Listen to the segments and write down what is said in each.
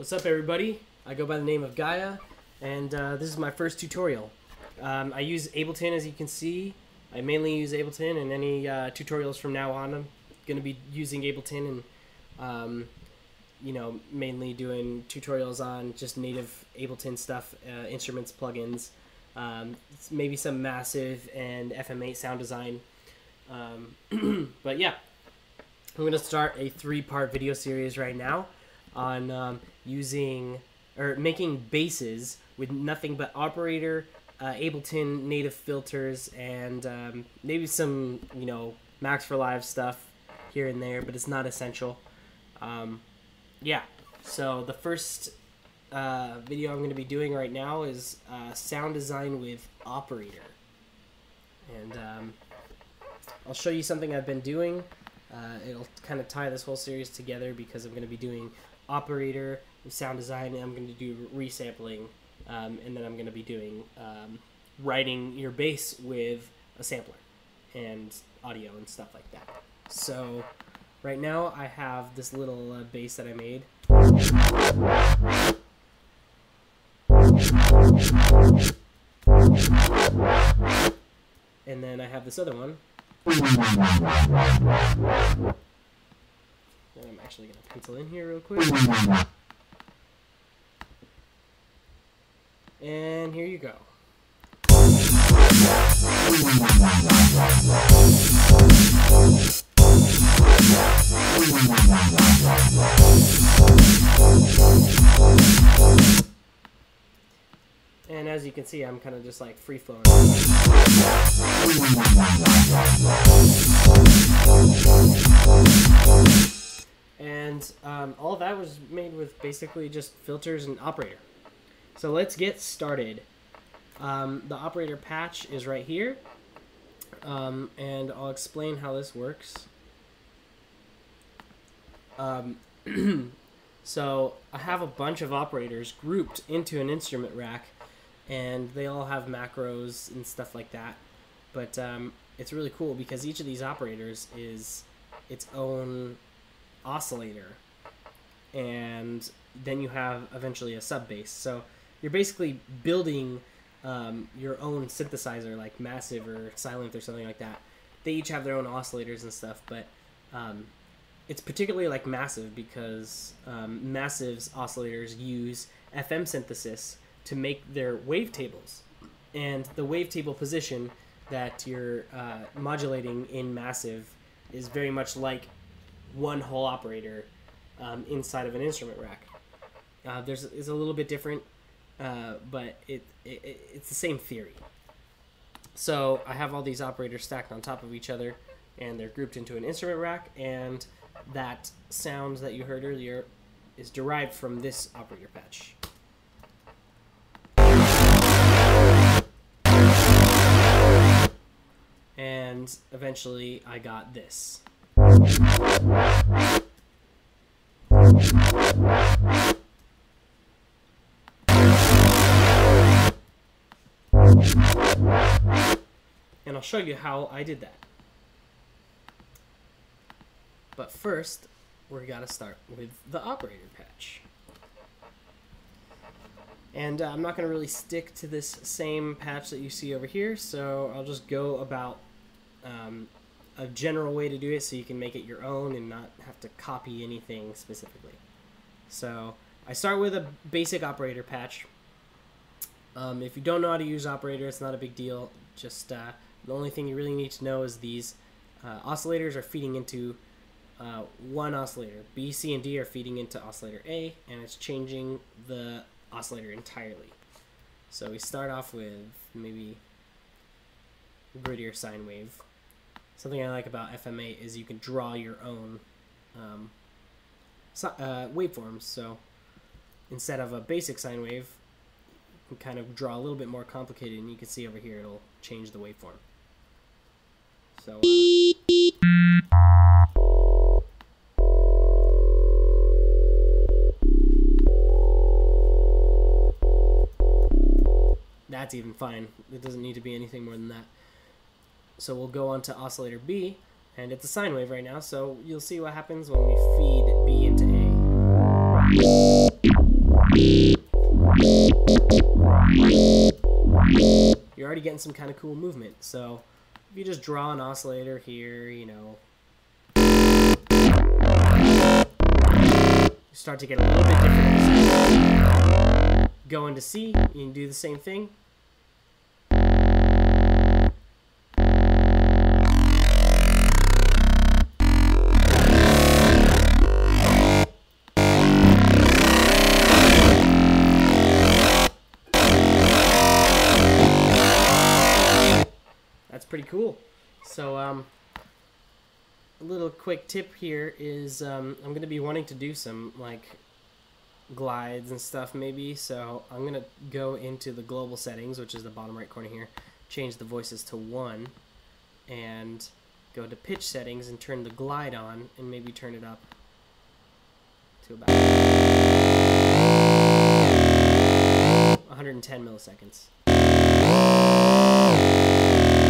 What's up, everybody? I go by the name of Gaia, and this is my first tutorial. I use Ableton, as you can see. I mainly use Ableton, and any tutorials from now on, I'm going to be using Ableton and, you know, mainly doing tutorials on just native Ableton stuff, instruments, plugins, maybe some Massive and FM8 sound design. But yeah, I'm going to start a 3-part video series right now on making basses with nothing but operator, Ableton native filters, and maybe some, you know, Max for Live stuff here and there, but it's not essential. Yeah, so the first video I'm going to be doing right now is sound design with operator, and I'll show you something I've been doing. It'll kind of tie this whole series together because I'm going to be doing operator, sound design, and I'm going to do resampling, and then I'm going to be doing writing your bass with a sampler and audio and stuff like that. So right now I have this little bass that I made. And then I have this other one. And I'm actually going to pencil in here real quick. And here you go. And as you can see, I'm kind of just like free flowing. And all that was made with basically just filters and operator. So let's get started. The operator patch is right here, and I'll explain how this works. So I have a bunch of operators grouped into an instrument rack, and they all have macros and stuff like that. But it's really cool because each of these operators is its own oscillator, and then you have eventually a sub bass. So you're basically building your own synthesizer, like Massive or Silent or something like that. They each have their own oscillators and stuff, but it's particularly like Massive because Massive's oscillators use FM synthesis to make their wavetables, and the wavetable position that you're modulating in Massive is very much like one whole operator inside of an instrument rack. It's a little bit different, but it's the same theory. So I have all these operators stacked on top of each other, and they're grouped into an instrument rack, and that sound that you heard earlier is derived from this operator patch. And eventually I got this. And I'll show you how I did that. But first, we gotta start with the operator patch. And I'm not gonna really stick to this same patch that you see over here, so I'll just go about a general way to do it so you can make it your own and not have to copy anything specifically. So I start with a basic operator patch. If you don't know how to use operator, it's not a big deal. Just the only thing you really need to know is these oscillators are feeding into one oscillator. B, C, and D are feeding into oscillator A, and it's changing the oscillator entirely. So we start off with maybe grittier sine wave. Something I like about FM8 is you can draw your own waveforms. So instead of a basic sine wave, you can kind of draw a little bit more complicated, and you can see over here it'll change the waveform. So that's even fine. It doesn't need to be anything more than that. So we'll go on to oscillator B, and it's a sine wave right now, so you'll see what happens when we feed B into A. You're already getting some kind of cool movement. So if you just draw an oscillator here, you know, you start to get a little bit different. Go into C, you can do the same thing. That's pretty cool. So a little quick tip here is I'm going to be wanting to do some like glides and stuff maybe, so I'm going to go into the global settings, which is the bottom right corner here, change the voices to 1, and go to pitch settings and turn the glide on, and maybe turn it up to about 110 milliseconds.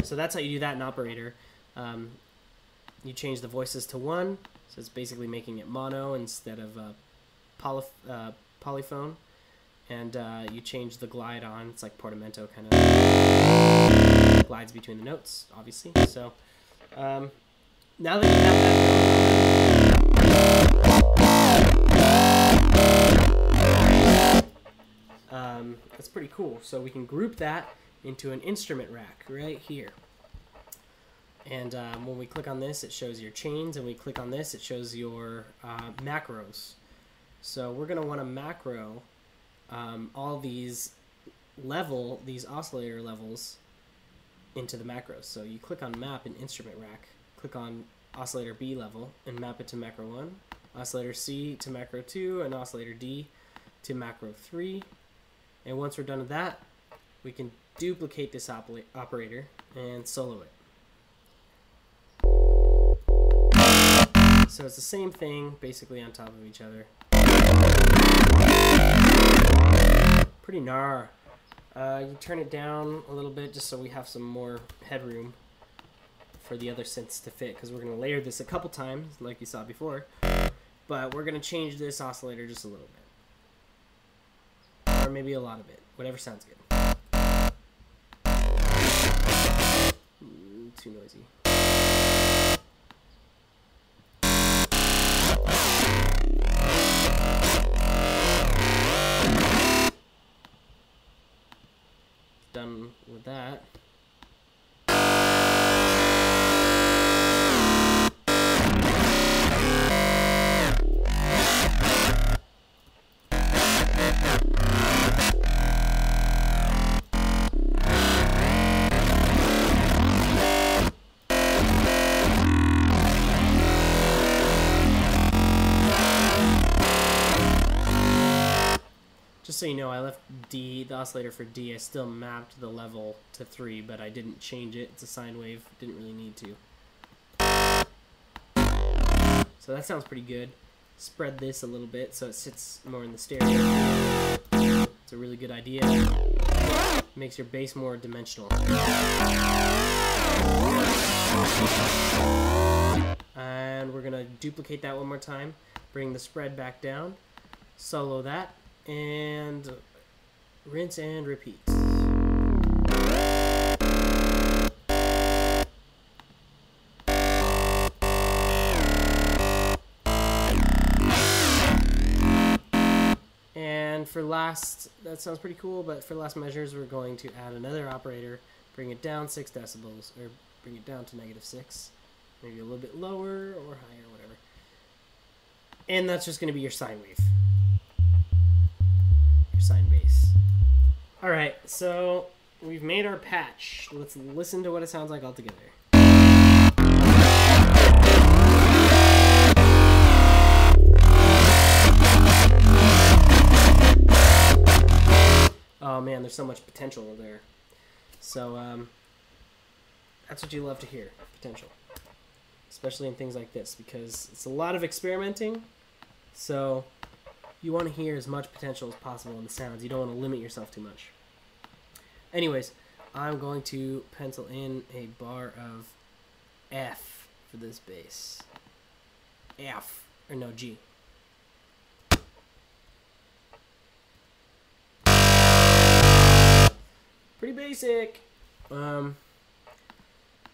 So that's how you do that in Operator. You change the voices to 1, so it's basically making it mono instead of polyphone, and you change the glide on. It's like portamento, kind of glides between the notes, obviously. So now that you have that, that's pretty cool. So we can group that into an instrument rack right here. And when we click on this, it shows your chains, and we click on this, it shows your macros. So we're going to want to macro all these oscillator levels into the macros. So you click on map in instrument rack, click on oscillator B level, and map it to macro 1, oscillator C to macro 2, and oscillator D to macro 3. And once we're done with that, we can duplicate this operator and solo it. So it's the same thing, basically on top of each other. Pretty gnar. You turn it down a little bit just so we have some more headroom for the other synths to fit, because we're going to layer this a couple times, like you saw before. But we're going to change this oscillator just a little bit. Or maybe a lot of it. Whatever sounds good. Too noisy. Done with that. Just so you know, I left D, the oscillator for D, I still mapped the level to 3, but I didn't change it. It's a sine wave, didn't really need to. So that sounds pretty good. Spread this a little bit so it sits more in the stereo. It's a really good idea. Makes your bass more dimensional. And we're gonna duplicate that one more time. Bring the spread back down. Solo that. And rinse and repeat. And for last, that sounds pretty cool, but for last measures, we're going to add another operator, bring it down 6 decibels, or bring it down to -6, maybe a little bit lower or higher, whatever. And that's just going to be your sine wave. Sine bass. Alright, so we've made our patch. Let's listen to what it sounds like all together. Oh man, there's so much potential there. So that's what you love to hear, potential. Especially in things like this, because it's a lot of experimenting. So you want to hear as much potential as possible in the sounds. You don't want to limit yourself too much. Anyways, I'm going to pencil in a bar of F for this bass. F, or no, G. basic.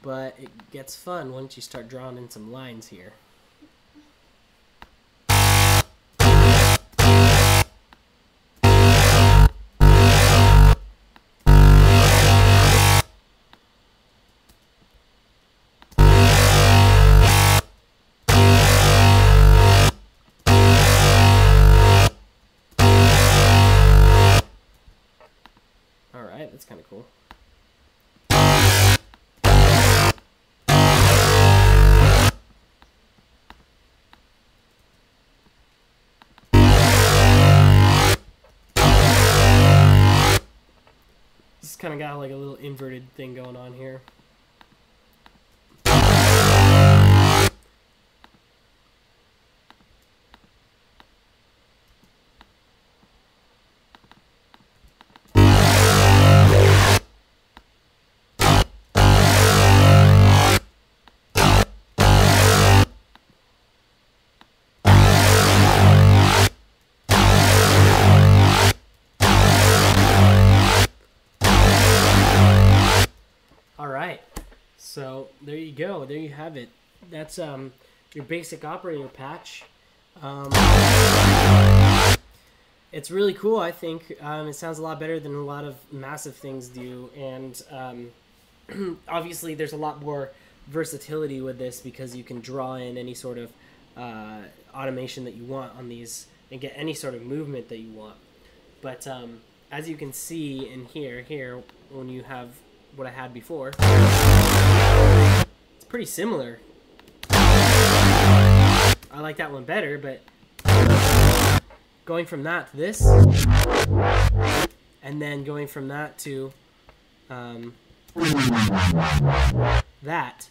But it gets fun once you start drawing in some lines here. Alright, that's kind of cool. This kind of got like a little inverted thing going on here. Alright, so there you go. There you have it. That's your basic operator patch. It's really cool, I think. It sounds a lot better than a lot of massive things do, and obviously there's a lot more versatility with this because you can draw in any sort of automation that you want on these and get any sort of movement that you want. But as you can see in here, when you have what I had before, it's pretty similar. I like that one better, but going from that to this, and then going from that to that,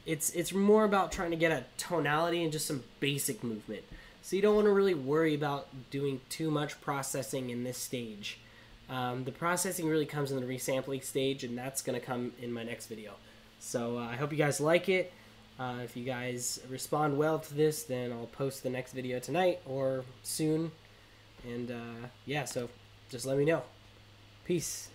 it's more about trying to get a tonality and just some basic movement. So you don't want to really worry about doing too much processing in this stage. The processing really comes in the resampling stage, and that's going to come in my next video. So I hope you guys like it. If you guys respond well to this, then I'll post the next video tonight or soon. And yeah, so just let me know. Peace.